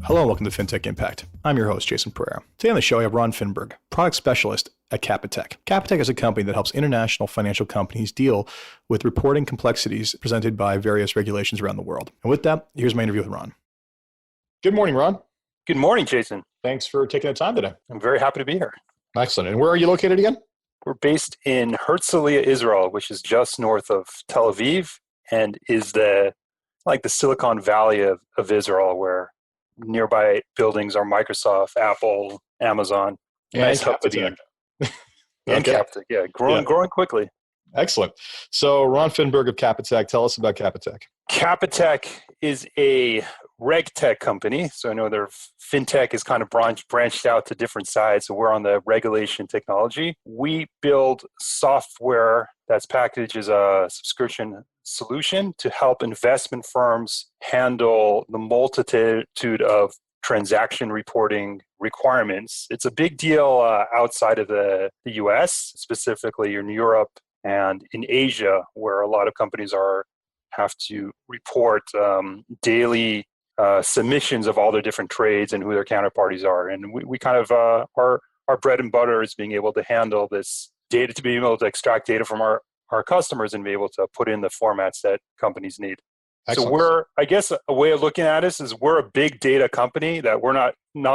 Hello and welcome to Fintech Impact. I'm your host, Jason Pereira. Today on the show, I have Ron Finberg, product specialist at Cappitech. Cappitech is a company that helps international financial companies deal with reporting complexities presented by various regulations around the world. And with that, here's my interview with Ron. Good morning, Ron. Good morning, Jason. Thanks for taking the time today. I'm very happy to be here. Excellent. And where are you located again? We're based in Herzliya, Israel, which is just north of Tel Aviv and is the Silicon Valley of Israel, where nearby buildings are Microsoft, Apple, Amazon. And nice Cappitech. And Cappitech, yeah. Growing quickly. Excellent. So Ron Finberg of Cappitech, tell us about Cappitech. Cappitech is a reg tech company. So I know their fintech is kind of branched out to different sides. So we're on the regulation technology. We build software that's packaged as a subscription solution to help investment firms handle the multitude of transaction reporting requirements. It's a big deal outside of the US, specifically in Europe and in Asia, where a lot of companies have to report daily submissions of all their different trades and who their counterparties are. And we kind of, our bread and butter is being able to handle this data, to be able to extract data from our customers and be able to put in the formats that companies need. Excellent. So I guess a way of looking at this is we're a big data company, that we're not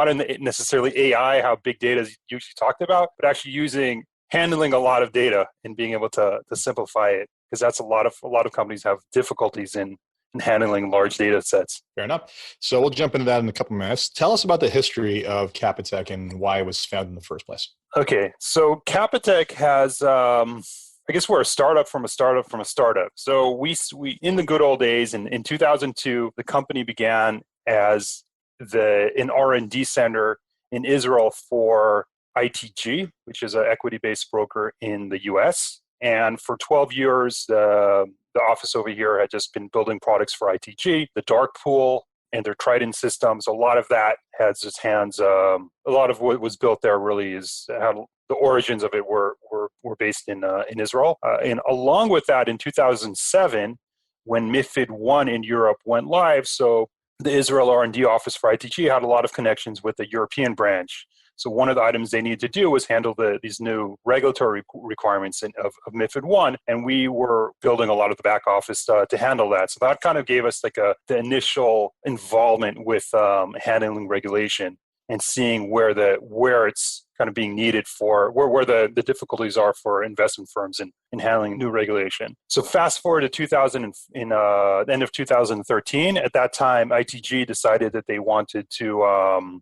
in the necessarily AI, how big data is usually talked about, but actually handling a lot of data and being able to simplify it, because that's a lot of companies have difficulties in handling large data sets. Fair enough. So we'll jump into that in a couple minutes. Tell us about the history of Cappitech and why it was founded in the first place. Okay, so Cappitech has, I guess we're a startup from a startup from a startup. So we in the good old days, in 2002, the company began as an R&D center in Israel for ITG, which is an equity-based broker in the US. And for 12 years, the office over here had just been building products for ITG, the dark pool, and their Trident systems. A lot of that has its hands. A lot of what was built there really is how the origins of it were based in Israel. And along with that, in 2007, when MiFID I in Europe went live, so the Israel R&D office for ITG had a lot of connections with the European branch. So one of the items they needed to do was handle these new regulatory requirements of MiFID I, and we were building a lot of the back office to handle that. So that kind of gave us the initial involvement with handling regulation and seeing where it's kind of being needed for, where the difficulties are for investment firms in handling new regulation. So fast forward to the end of 2013. At that time, ITG decided that they wanted to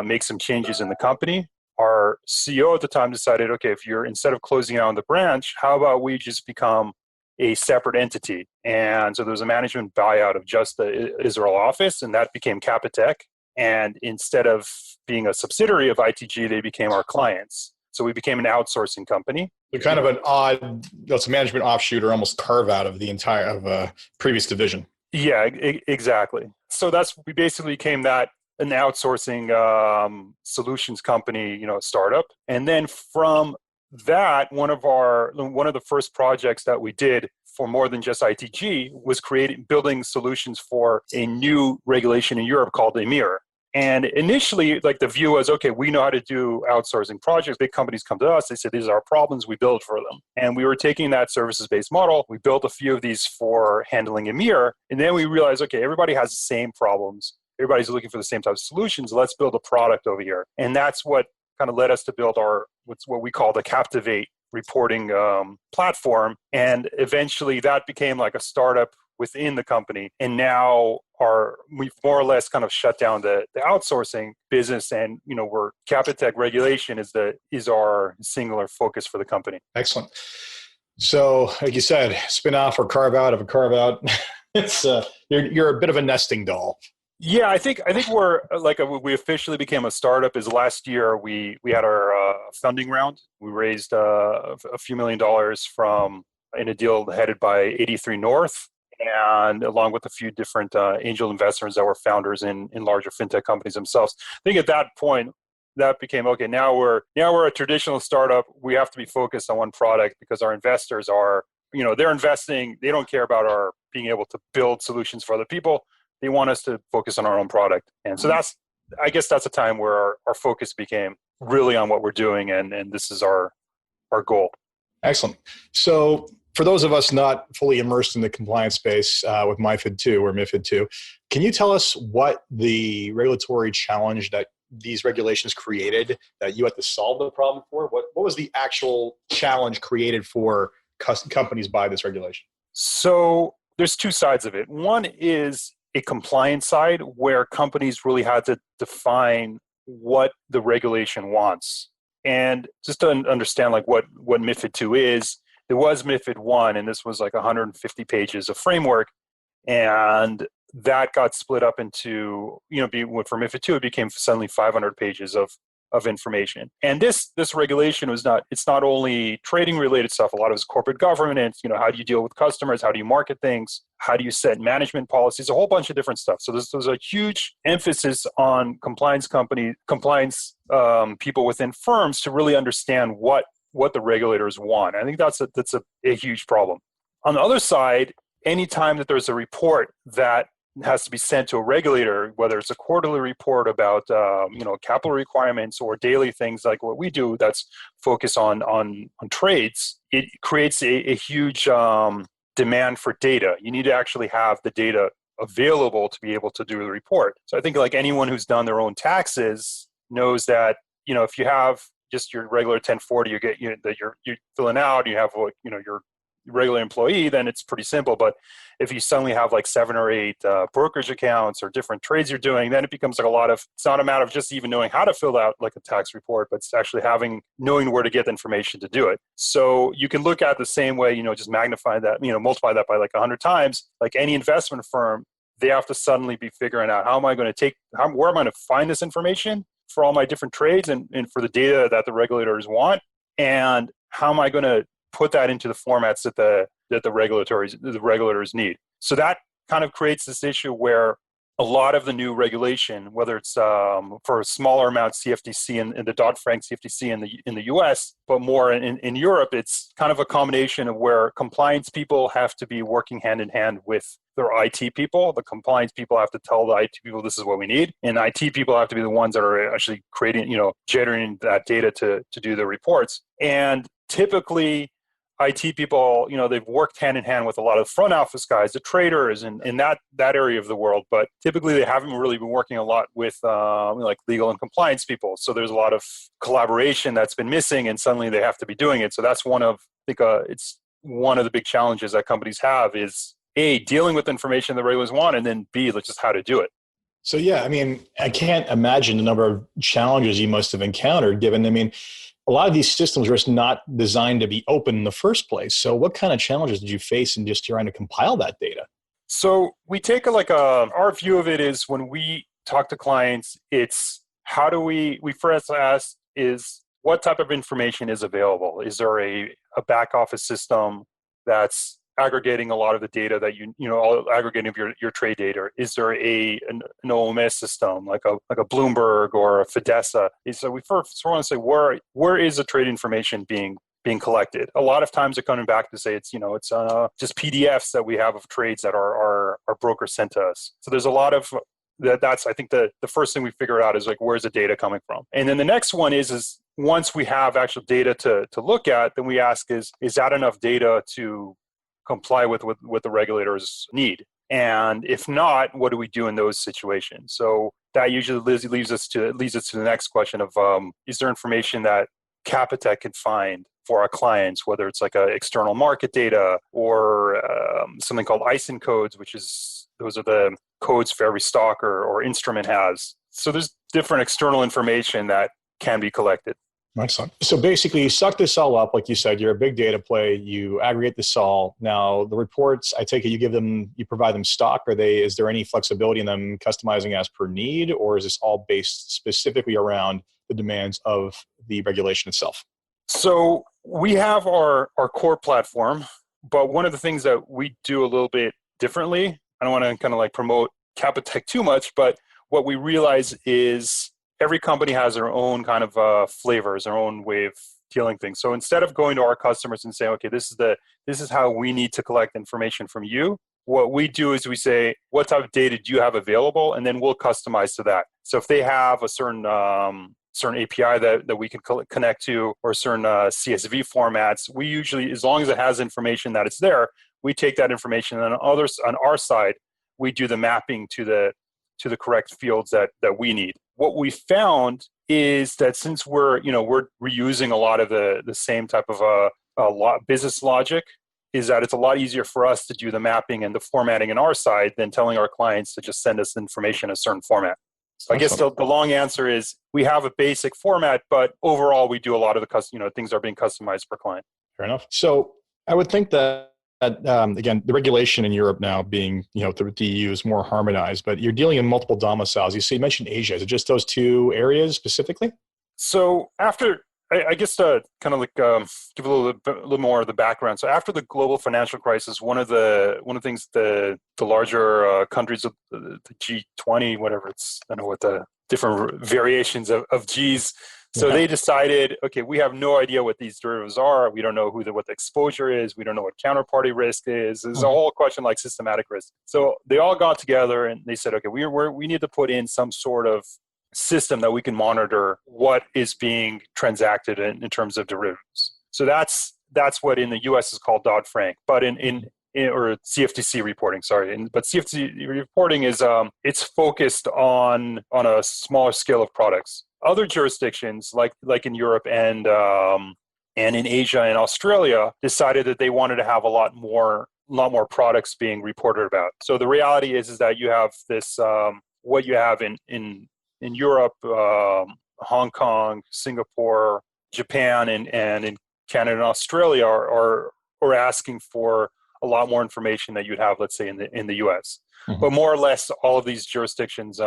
make some changes in the company. Our CEO at the time decided, okay, instead of closing down the branch, how about we just become a separate entity? And so there was a management buyout of just the Israel office, and that became Cappitech. And instead of being a subsidiary of ITG, they became our clients. So we became an outsourcing company. So kind of an odd, it's a management offshoot or almost carve out of the entire previous division. Yeah, exactly. So we basically became an outsourcing solutions company, startup. And then from that, one of the first projects that we did for more than just ITG was building solutions for a new regulation in Europe called EMIR. And initially, the view was, okay, we know how to do outsourcing projects. Big companies come to us. They say, these are our problems. We build for them. And we were taking that services-based model. We built a few of these for handling EMIR. And then we realized, okay, everybody has the same problems. Everybody's looking for the same type of solutions. Let's build a product over here. And that's what kind of led us to build what we call the Captivate reporting platform. And eventually that became like a startup within the company. And now we've more or less kind of shut down the outsourcing business, and we're Cappitech regulation is our singular focus for the company. Excellent. So, like you said, spin off or carve out of a carve out. It's you're a bit of a nesting doll. Yeah, I think we officially became a startup is last year. We had our funding round. We raised a few $1 million in a deal headed by 83 North, and along with a few different angel investors that were founders in larger fintech companies themselves. I think at that point, that became, okay, now we're a traditional startup. We have to be focused on one product because our investors are, they're investing. They don't care about our being able to build solutions for other people. They want us to focus on our own product. And so I guess that's a time where our focus became really on what we're doing, and this is our goal. Excellent. So for those of us not fully immersed in the compliance space with MiFID II or MiFID II, can you tell us what the regulatory challenge that these regulations created that you had to solve the problem for? What was the actual challenge created for companies by this regulation? So there's two sides of it. One is a compliance side where companies really had to define what the regulation wants. And just to understand like what MiFID II is, there was MiFID I, and this was like 150 pages of framework. And that got split up into, for MiFID II, it became suddenly 500 pages of information. And this regulation it's not only trading related stuff, a lot of it's corporate governance, how do you deal with customers, how do you market things, how do you set management policies, a whole bunch of different stuff. So there's a huge emphasis on compliance people within firms to really understand what the regulators want. I think that's a huge problem. On the other side, anytime that there's a report that has to be sent to a regulator, whether it's a quarterly report about capital requirements or daily things like what we do that's focused on trades, it creates a huge demand for data. You need to actually have the data available to be able to do the report. So I think like anyone who's done their own taxes knows that if you have just your regular 1040, you're filling out, you have your regular employee, then it's pretty simple. But if you suddenly have like 7 or 8 brokerage accounts or different trades you're doing, then it becomes like it's not a matter of just even knowing how to fill out like a tax report, but it's actually knowing where to get the information to do it. So you can look at the same way, just magnify that, multiply that by like 100 times, like any investment firm, they have to suddenly be figuring out where am I going to find this information for all my different trades and for the data that the regulators want, and how am I going to put that into the formats that the regulators need. So that kind of creates this issue where a lot of the new regulation, whether it's for a smaller amount CFTC and the Dodd-Frank CFTC in the US, but more in Europe, it's kind of a combination of where compliance people have to be working hand in hand with their IT people. The compliance people have to tell the IT people this is what we need, and IT people have to be the ones that are actually generating that data to do the reports. And typically, IT people, they've worked hand in hand with a lot of front office guys, the traders, and in that area of the world. But typically, they haven't really been working a lot with like legal and compliance people. So there's a lot of collaboration that's been missing, and suddenly they have to be doing it. So that's it's one of the big challenges that companies have is A, dealing with information the regulators want, and then B, just how to do it. So yeah, I can't imagine the number of challenges you must have encountered. Given, a lot of these systems are just not designed to be open in the first place. So what kind of challenges did you face in just trying to compile that data? So we take our view of it is when we talk to clients, it's how do we first ask is what type of information is available? Is there a back office system that's aggregating a lot of the data that all aggregating of your trade data? Is there an OMS system like a Bloomberg or a Fidessa? So we first want to say where is the trade information being collected? A lot of times they're coming back to say it's just PDFs that we have of trades that our broker sent to us. So there's a lot of that's I think the first thing we figure out is like where's the data coming from? And then the next one is once we have actual data to look at, then we ask is that enough data to comply with what the regulators need? And if not, what do we do in those situations? So that usually leads us to the next question of is there information that Cappitech can find for our clients, whether it's like external market data or something called ISIN codes, those are the codes for every stock or instrument has. So there's different external information that can be collected. Excellent. So basically, you suck this all up, like you said, you're a big data play, you aggregate this all. Now, the reports, I take it you provide them stock. Is there any flexibility in them customizing as per need, or is this all based specifically around the demands of the regulation itself? So we have our core platform, but one of the things that we do a little bit differently, I don't want to kind of like promote Cappitech too much, but what we realize is every company has their own kind of flavors, their own way of dealing things. So instead of going to our customers and saying, okay, this is how we need to collect information from you, what we do is we say, what type of data do you have available? And then we'll customize to that. So if they have a certain API that we can connect to, or certain CSV formats, we usually, as long as it has information that it's there, we take that information, and on our side, we do the mapping to the correct fields that we need. What we found is that since we're reusing a lot of the same type of business logic, is that it's a lot easier for us to do the mapping and the formatting on our side than telling our clients to just send us information in a certain format. So I guess the long answer is we have a basic format, but overall we do a lot of the things are being customized per client. Fair enough. So I would think that again, the regulation in Europe now being, the EU is more harmonized, but you're dealing in multiple domiciles. You mentioned Asia. Is it just those two areas specifically? So after, I guess to kind of give a little more of the background. So after the global financial crisis, one of the things the larger countries of the G20, whatever it's, I don't know what the different variations of Gs. So they decided, okay, we have no idea what these derivatives are. We don't know what the exposure is. We don't know what counterparty risk is. There's a whole question like systematic risk. So they all got together and they said, okay, we need to put in some sort of system that we can monitor what is being transacted in terms of derivatives. So that's what in the US is called Dodd-Frank, but or CFTC reporting, but CFTC reporting is it's focused on a smaller scale of products. Other jurisdictions like in Europe and in Asia and Australia decided that they wanted to have a lot more products being reported about. So the reality is that you have this what you have in Europe, Hong Kong, Singapore, Japan, and in Canada and Australia are asking for a lot more information that you'd have, let's say, in the US. But more or less, all of these jurisdictions,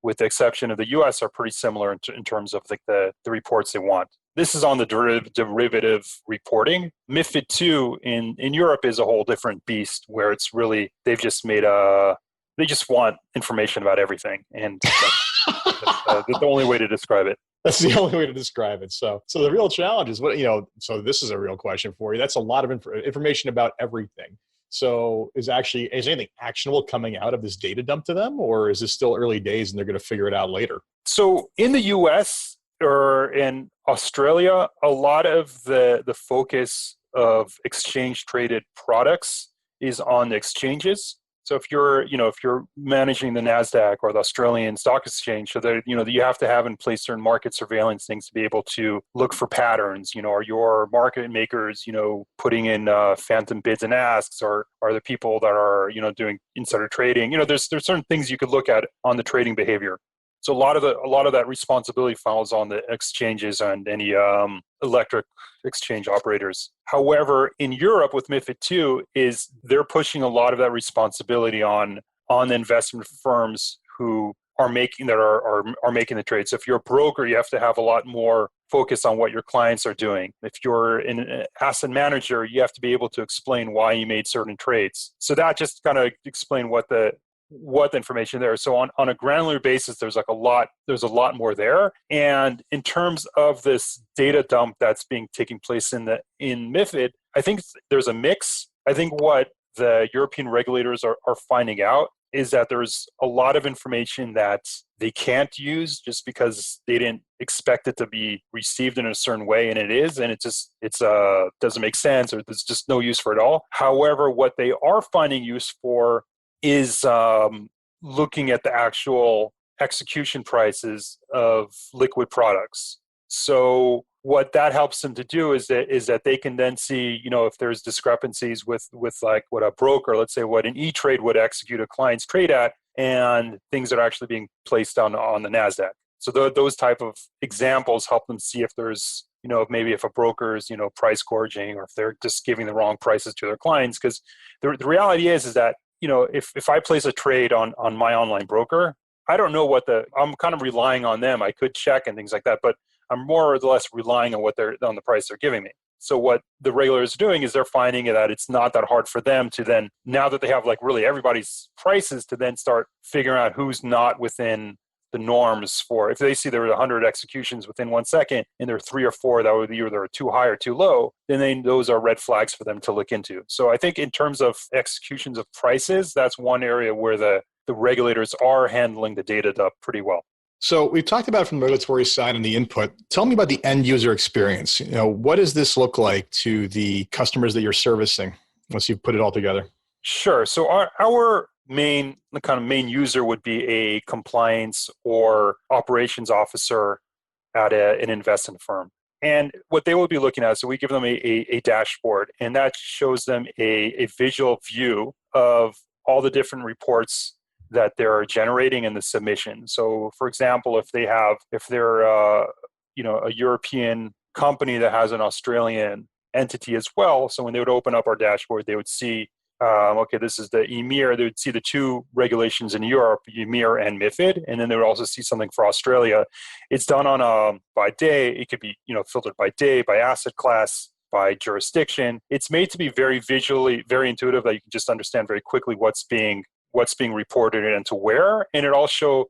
with the exception of the US, are pretty similar in terms of the reports they want. This is on the derivative reporting. MiFID II in Europe is a whole different beast, where it's really, they just want information about everything. And that's the only way to describe it. That's the only way to describe it. So the real challenge is so this is a real question for you. That's a lot of information about everything. So is anything actionable coming out of this data dump to them, or is this still early days and they're going to figure it out later? So in the US or in Australia, a lot of the focus of exchange traded products is on the exchanges. So if you're managing the NASDAQ or the Australian Stock Exchange, so that, you have to have in place certain market surveillance things to be able to look for patterns. Are your market makers, putting in phantom bids and asks, or are the people that are, doing insider trading? There's certain things you could look at on the trading behavior. So a lot of that responsibility falls on the exchanges and any electric exchange operators. However, in Europe with MiFID II, is they're pushing a lot of that responsibility on the investment firms who are making the trade. So if you're a broker, you have to have a lot more focus on what your clients are doing. If you're an asset manager, you have to be able to explain why you made certain trades. So that just kind of explain what the information there. So on a granular basis, there's a lot more there. And in terms of this data dump that's taking place in MiFID, I think there's a mix. I think what the European regulators are finding out is that there's a lot of information that they can't use just because they didn't expect it to be received in a certain way, and it is, and it doesn't make sense, or there's just no use for it all. However, what they are finding use for is looking at the actual execution prices of liquid products. So what that helps them to do is that they can then see, if there's discrepancies with like what a broker, let's say what an E-Trade would execute a client's trade at, and things that are actually being placed on the NASDAQ. So those type of examples help them see if there's, maybe if a broker's, price gorging, or if they're just giving the wrong prices to their clients. Because the reality is that, if I place a trade on my online broker, I don't know I'm kind of relying on them. I could check and things like that, but I'm more or less relying on on the price they're giving me. So what the regulators are doing is they're finding that it's not that hard for them to then, now that they have like really everybody's prices, to then start figuring out who's not within the norms for, if they see there are 100 executions within 1 second and there are 3 or 4 that would either too high or too low, then those are red flags for them to look into. So I think in terms of executions of prices, that's one area where the regulators are handling the data pretty well. So we've talked about it from the regulatory side and the input. Tell me about the end user experience. What does this look like to the customers that you're servicing once you've put it all together? Sure. So our main user would be a compliance or operations officer at an investment firm. And what they will be looking at, so we give them a dashboard, and that shows them a visual view of all the different reports that they're generating in the submission. So, for example, if they're a European company that has an Australian entity as well, so when they would open up our dashboard, they would see, this is the EMIR. They would see the 2 regulations in Europe, EMIR and MiFID, and then they would also see something for Australia. It's done on by day. It could be filtered by day, by asset class, by jurisdiction. It's made to be very visually, very intuitive, that you can just understand very quickly what's being reported and to where. And it also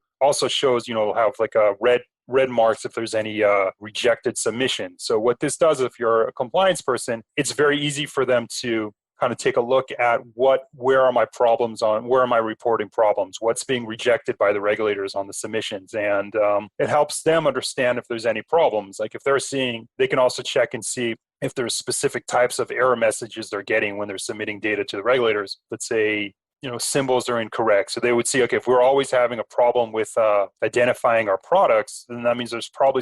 shows, it'll have like a red marks if there's any rejected submission. So what this does, if you're a compliance person, it's very easy for them to kind of take a look at where are my problems where am I reporting problems, what's being rejected by the regulators on the submissions. And it helps them understand if there's any problems. Like if they can also check and see if there's specific types of error messages they're getting when they're submitting data to the regulators. Let's say, symbols are incorrect. So they would see, okay, if we're always having a problem with identifying our products, then that means there's probably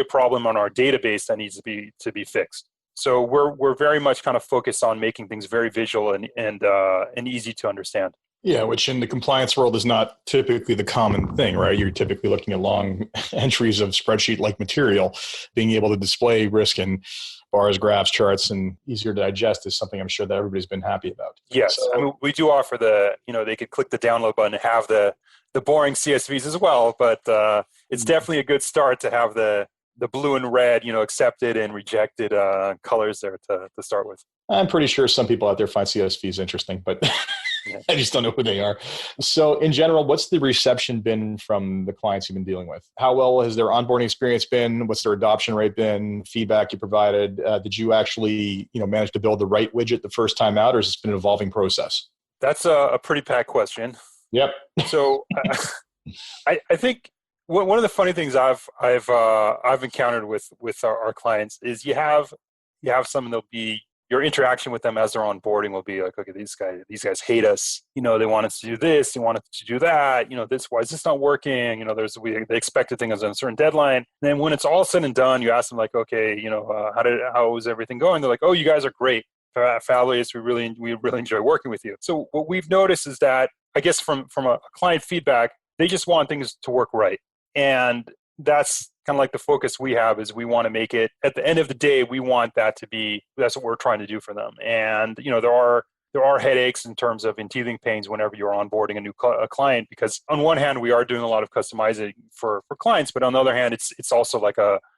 a problem on our database that needs to be fixed. So we're very much kind of focused on making things very visual and easy to understand. Yeah, which in the compliance world is not typically the common thing, right? You're typically looking at long entries of spreadsheet-like material. Being able to display risk in bars, graphs, charts, and easier to digest is something I'm sure that everybody's been happy about. Yes, so, we do offer they could click the download button and have the boring CSVs as well, but it's definitely a good start to have the blue and red, accepted and rejected colors there to start with. I'm pretty sure some people out there find CSVs interesting, but I just don't know who they are. So in general, what's the reception been from the clients you've been dealing with? How well has their onboarding experience been? What's their adoption rate been? Feedback you provided? Did you actually manage to build the right widget the first time out, or has it been an evolving process? That's a pretty packed question. Yep. So I think one of the funny things I've encountered with our clients is you have some, they'll be, your interaction with them as they're onboarding will be like, okay, these guys hate us. They want us to do this, they want us to do that. Why is this not working? They expected things on a certain deadline. And then when it's all said and done, you ask them like, okay, how is everything going? They're like, oh, you guys are great. Fabulous. We really enjoy working with you. So what we've noticed is that, I guess from a client feedback, they just want things to work right. And that's kind of like the focus we have, is we want to make it, at the end of the day, we want that to be, that's what we're trying to do for them. And, there are headaches in terms of teething pains whenever you're onboarding a new client, because on one hand, we are doing a lot of customizing for clients, but on the other hand, it's also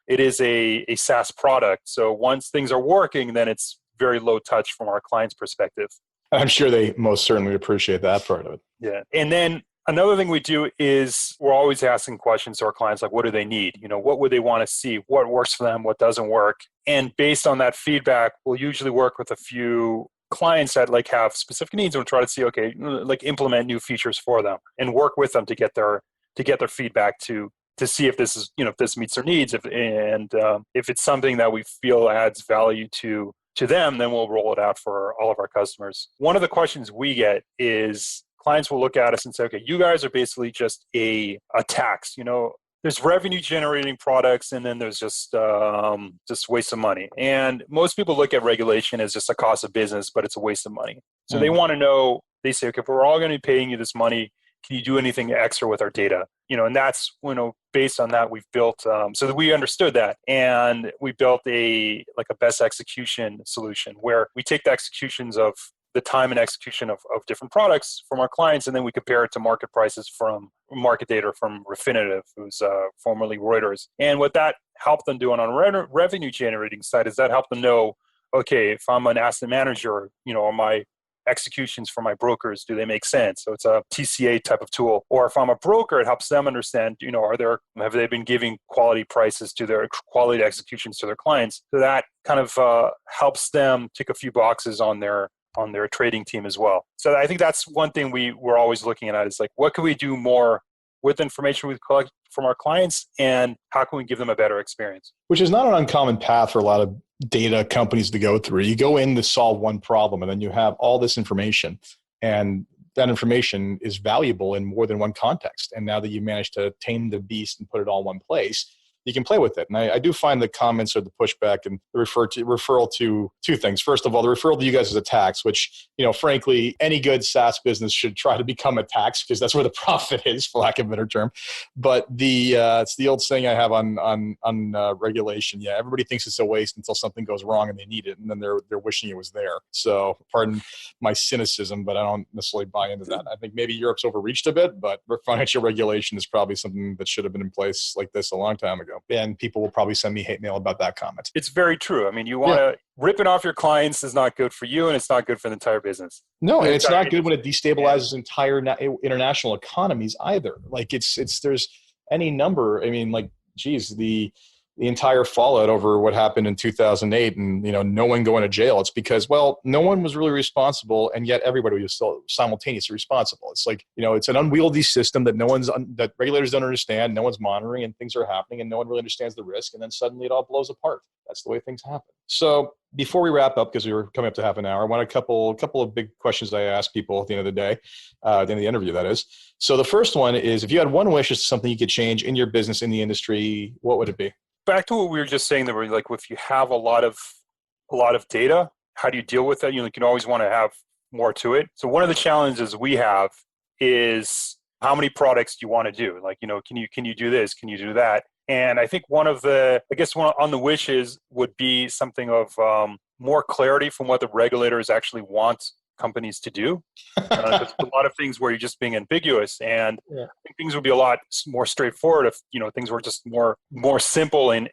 it is a SaaS product. So once things are working, then it's very low touch from our client's perspective. I'm sure they most certainly appreciate that part of it. Yeah. And then another thing we do is we're always asking questions to our clients, like, what do they need? What would they want to see? What works for them? What doesn't work? And based on that feedback, we'll usually work with a few clients that have specific needs, and we'll try to see, okay, implement new features for them and work with them to get their feedback to see if this is, if this meets their needs. If it's something that we feel adds value to them, then we'll roll it out for all of our customers. One of the questions we get is, clients will look at us and say, okay, you guys are basically just a tax. There's revenue generating products, and then there's just waste of money. And most people look at regulation as just a cost of business, but it's a waste of money. So they want to know, they say, okay, if we're all going to be paying you this money, can you do anything extra with our data? And that's, based on that, we've built, so that we understood that. And we built a best execution solution where we take the executions of the time and execution of different products from our clients, and then we compare it to market prices from market data from Refinitiv, who's formerly Reuters. And what that helped them do on a revenue generating side is that helped them know, okay, if I'm an asset manager, am I executions for my brokers, do they make sense? So it's a TCA type of tool. Or if I'm a broker, it helps them understand, have they been giving quality prices to their quality executions to their clients? So that kind of helps them tick a few boxes on their trading team as well. So I think that's one thing we're always looking at is like, what can we do more with information we collect from our clients, and how can we give them a better experience? Which is not an uncommon path for a lot of data companies to go through. You go in to solve one problem, and then you have all this information, and that information is valuable in more than one context. And now that you managed to tame the beast and put it all in one place, you can play with it. And I do find the comments or the pushback and the referral to two things. First of all, the referral to you guys is a tax, which, frankly, any good SaaS business should try to become a tax because that's where the profit is, for lack of a better term. But it's the old saying I have on regulation. Yeah, everybody thinks it's a waste until something goes wrong and they need it, and then they're wishing it was there. So pardon my cynicism, but I don't necessarily buy into that. I think maybe Europe's overreached a bit, but financial regulation is probably something that should have been in place like this a long time ago. And people will probably send me hate mail about that comment. It's very true. I mean, you want to ripping off your clients is not good for you, and it's not good for the entire business. No, and it's not good when it destabilizes entire international economies either. Like there's any number. I mean, like, geez, the entire fallout over what happened in 2008 and, no one going to jail. It's because, no one was really responsible, and yet everybody was still simultaneously responsible. It's like, it's an unwieldy system that that regulators don't understand, no one's monitoring, and things are happening and no one really understands the risk. And then suddenly it all blows apart. That's the way things happen. So before we wrap up, because we were coming up to half an hour, I want a couple of big questions I ask people at the end of the day, at the end of the interview, that is. So the first one is, if you had one wish as to something you could change in your business, in the industry, what would it be? Back to what we were just saying, that we're like, if you have a lot of data, how do you deal with that? You can always want to have more to it. So one of the challenges we have is how many products do you want to do? Like, can you do this? Can you do that? And I think one on the wishes would be something of more clarity from what the regulators actually want companies to do. There's a lot of things where you're just being ambiguous, and I think things would be a lot more straightforward if things were just more simple and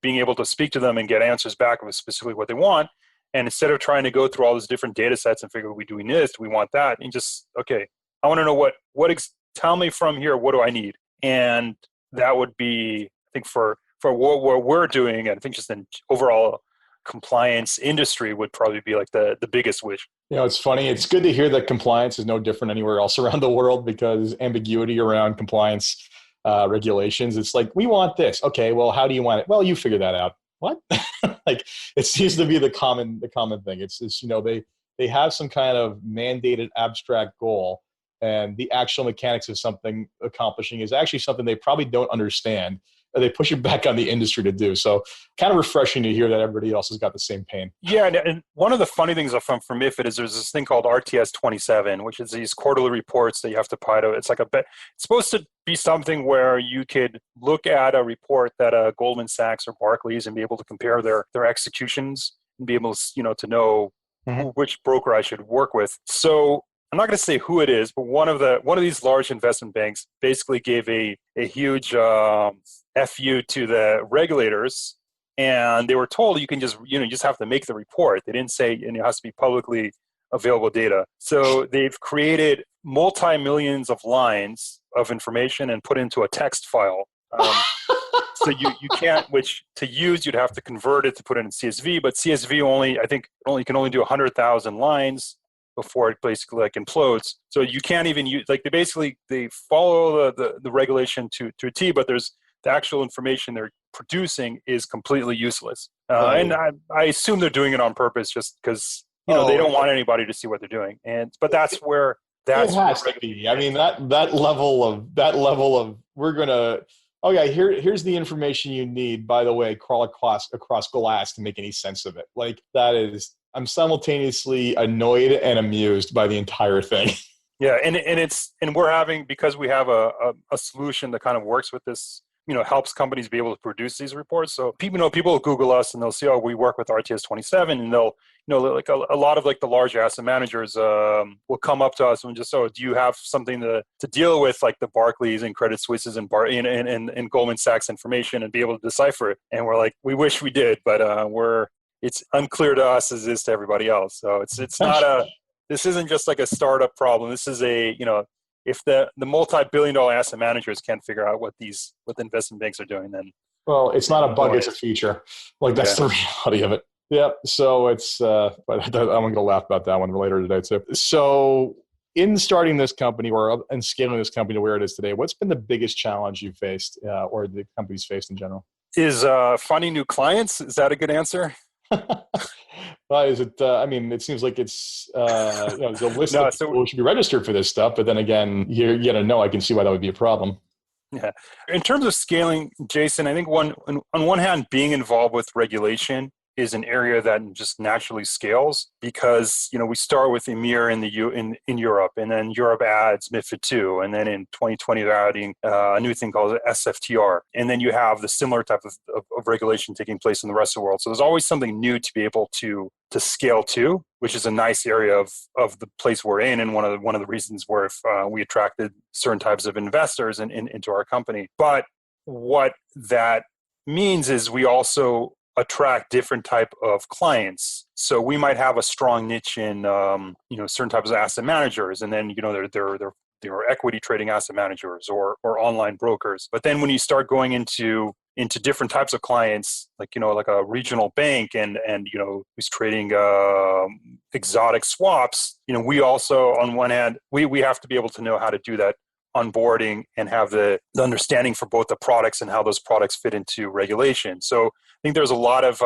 being able to speak to them and get answers back of specifically what they want. And instead of trying to go through all these different data sets and figure, are we doing this? Do we want that? And just, okay, I want to know tell me from here, what do I need? And that would be, I think, for what we're doing, and I think just in overall compliance industry would probably be like the biggest wish. It's funny. It's good to hear that compliance is no different anywhere else around the world, because ambiguity around compliance regulations, it's like, we want this. Okay, well, how do you want it? Well, you figure that out. What? Like, it seems to be the common thing. It's they have some kind of mandated abstract goal, and the actual mechanics of something accomplishing is actually something they probably don't understand. They push it back on the industry to do. So kind of refreshing to hear that everybody else has got the same pain. Yeah, and one of the funny things from MiFID is there's this thing called RTS 27, which is these quarterly reports that you have to apply to. It's like it's supposed to be something where you could look at a report that Goldman Sachs or Barclays and be able to compare their executions and be able to, to know which broker I should work with. So I'm not going to say who it is, but one of these large investment banks basically gave a huge FU to the regulators, and they were told you can just have to make the report. They didn't say it has to be publicly available data. So they've created multi-millions of lines of information and put into a text file. So you can't, which to use, you'd have to convert it to put it in CSV, but CSV can only do 100,000 lines before it basically implodes. So you can't even use, they follow the regulation to a T, but there's the actual information they're producing is completely useless. And I assume they're doing it on purpose just because, they don't want anybody to see what they're doing. But that's where it has to be. I mean, that level of we're going to, here's the information you need, by the way, crawl across glass to make any sense of it. Like, that is, I'm simultaneously annoyed and amused by the entire thing. Yeah, and we're having, because we have a solution that kind of works with this, helps companies be able to produce these reports. So people will Google us and they'll see, we work with RTS 27, and they'll, a lot of the large asset managers will come up to us and just, do you have something to deal with the Barclays and Credit Suisses and Goldman Sachs information and be able to decipher it? And we're like, we wish we did, but it's unclear to us as it is to everybody else. So it's not this isn't just like a startup problem. This is if the multi-billion-dollar asset managers can't figure out what the investment banks are doing, then Well, it's not a bug, it's a feature. Like that's the reality of it. Yep. So it's, but I'm going to laugh about that one later today too. So in starting this company and scaling this company to where it is today, what's been the biggest challenge you've faced or the company's faced in general? Is finding new clients. Is that a good answer? Well, is it? It seems like it's there's a list of people who should be registered for this stuff, but then again, you got to know. I can see why that would be a problem. Yeah, in terms of scaling, Jason, I think on one hand, being involved with regulation is an area that just naturally scales because we start with EMIR in Europe, and then Europe adds MiFID II, and then in 2020 they're adding a new thing called SFTR, and then you have the similar type of regulation taking place in the rest of the world. So there's always something new to be able to scale to, which is a nice area of the place we're in, and one of the reasons where we attracted certain types of investors into our company. But what that means is we also attract different type of clients. So we might have a strong niche in certain types of asset managers, and then there are equity trading asset managers or online brokers. But then when you start going into different types of clients, like a regional bank and who's trading exotic swaps, we also, on one hand, we have to be able to know how to do that onboarding and have the understanding for both the products and how those products fit into regulation. So I think there's a lot of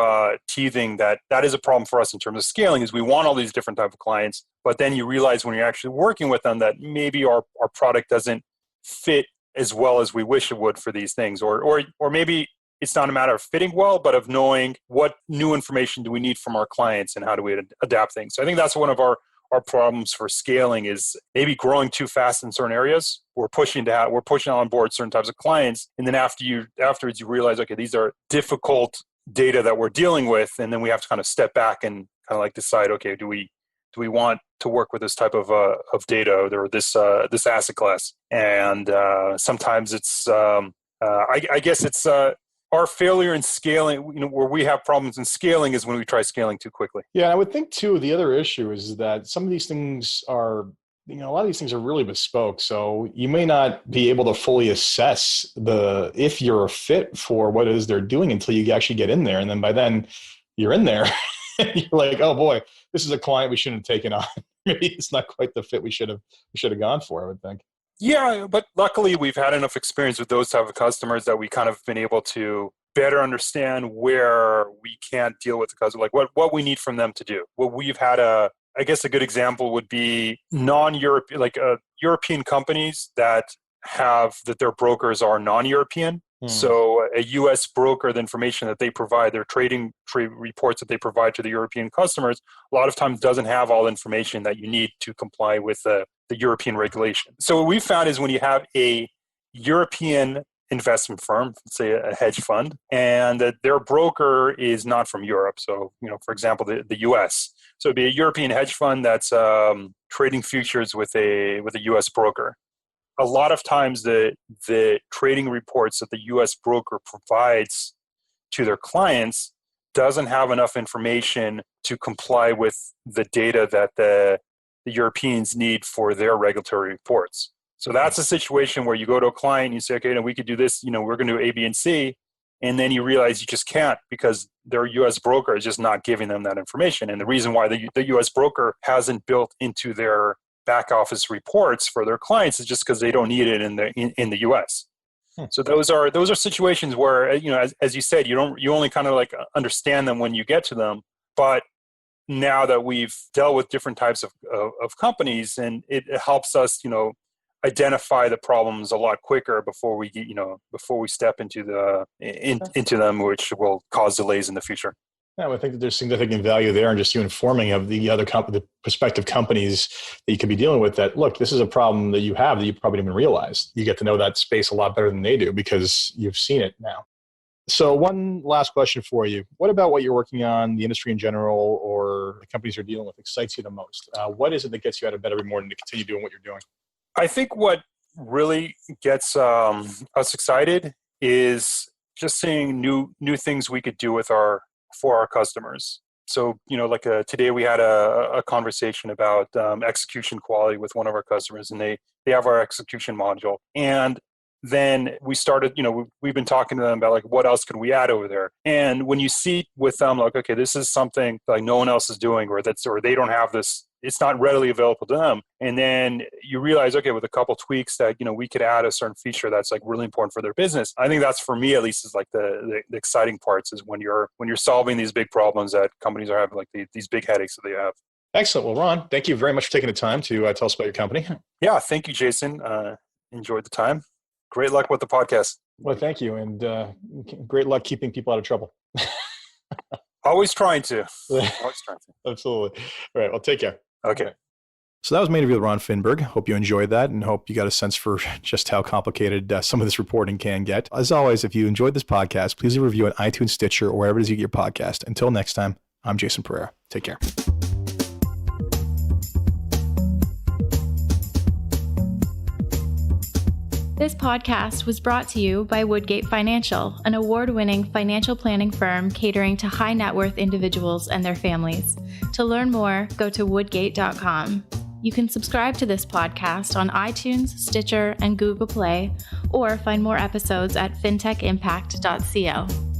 teething that is a problem for us in terms of scaling, is we want all these different type of clients, but then you realize when you're actually working with them that maybe our product doesn't fit as well as we wish it would for these things, or maybe it's not a matter of fitting well, but of knowing what new information do we need from our clients and how do we adapt things. So I think that's one of our problems for scaling, is maybe growing too fast in certain areas. We're pushing on board certain types of clients, and then afterwards you realize, okay, these are difficult data that we're dealing with, and then we have to kind of step back and kind of like decide, okay, do we want to work with this type of data or this asset class? And sometimes it's I guess it's our failure in scaling, where we have problems in scaling, is when we try scaling too quickly. Yeah, I would think too, the other issue is that some of these things are, a lot of these things are really bespoke. So you may not be able to fully assess if you're a fit for what it is they're doing until you actually get in there. And then by then you're in there and you're like, oh boy, this is a client we shouldn't have taken on. Maybe it's not quite the fit we should have gone for, I would think. Yeah, but luckily we've had enough experience with those type of customers that we kind of been able to better understand where we can't deal with the customer, like what we need from them to do. Well, we've had I guess a good example would be non-European, European companies that their brokers are non-European. So a U.S. broker, the information that they provide, their trade reports that they provide to the European customers, a lot of times doesn't have all the information that you need to comply with the European regulation. So what we found is when you have a European investment firm, let's say a hedge fund, and that their broker is not from Europe. So, for example, the U.S. So it'd be a European hedge fund that's trading futures with a U.S. broker. A lot of times the trading reports that the U.S. broker provides to their clients doesn't have enough information to comply with the data that the Europeans need for their regulatory reports. So that's a situation where you go to a client and you say, okay, we could do this, we're going to do A, B, and C. And then you realize you just can't because their U.S. broker is just not giving them that information. And the reason why the U.S. broker hasn't built into their back office reports for their clients is just because they don't need it in the U.S. So those are situations where, as you said, you only kind of like understand them when you get to them. But now that we've dealt with different types of companies, and it helps us, identify the problems a lot quicker before we step into them, which will cause delays in the future. Yeah, I think that there's significant value there in just you informing of the other the prospective companies that you could be dealing with that, look, this is a problem that you have that you probably didn't even realize. You get to know that space a lot better than they do because you've seen it now. So one last question for you. What about what you're working on, the industry in general, or the companies you're dealing with excites you the most? What is it that gets you out of bed every morning to continue doing what you're doing? I think what really gets us excited is just seeing new things we could do for our customers. So, today we had a conversation about execution quality with one of our customers, and they have our execution module. And then we started, we've been talking to them about like, what else can we add over there? And when you see with them, like, okay, this is something like no one else is doing, or they don't have this, it's not readily available to them. And then you realize, okay, with a couple tweaks that, we could add a certain feature that's like really important for their business. I think that's, for me at least, is like the exciting parts, is when you're solving these big problems that companies are having, like these big headaches that they have. Excellent. Well, Ron, thank you very much for taking the time to tell us about your company. Yeah, thank you, Jason. Enjoyed the time. Great luck with the podcast. Well, thank you. And great luck keeping people out of trouble. Always trying to. Absolutely. All right. Well, take care. Okay. So that was my interview with Ron Finberg. Hope you enjoyed that, and hope you got a sense for just how complicated some of this reporting can get. As always, if you enjoyed this podcast, please leave a review on iTunes, Stitcher, or wherever it is you get your podcast. Until next time, I'm Jason Pereira. Take care. This podcast was brought to you by Woodgate Financial, an award-winning financial planning firm catering to high net worth individuals and their families. To learn more, go to woodgate.com. You can subscribe to this podcast on iTunes, Stitcher, and Google Play, or find more episodes at fintechimpact.co.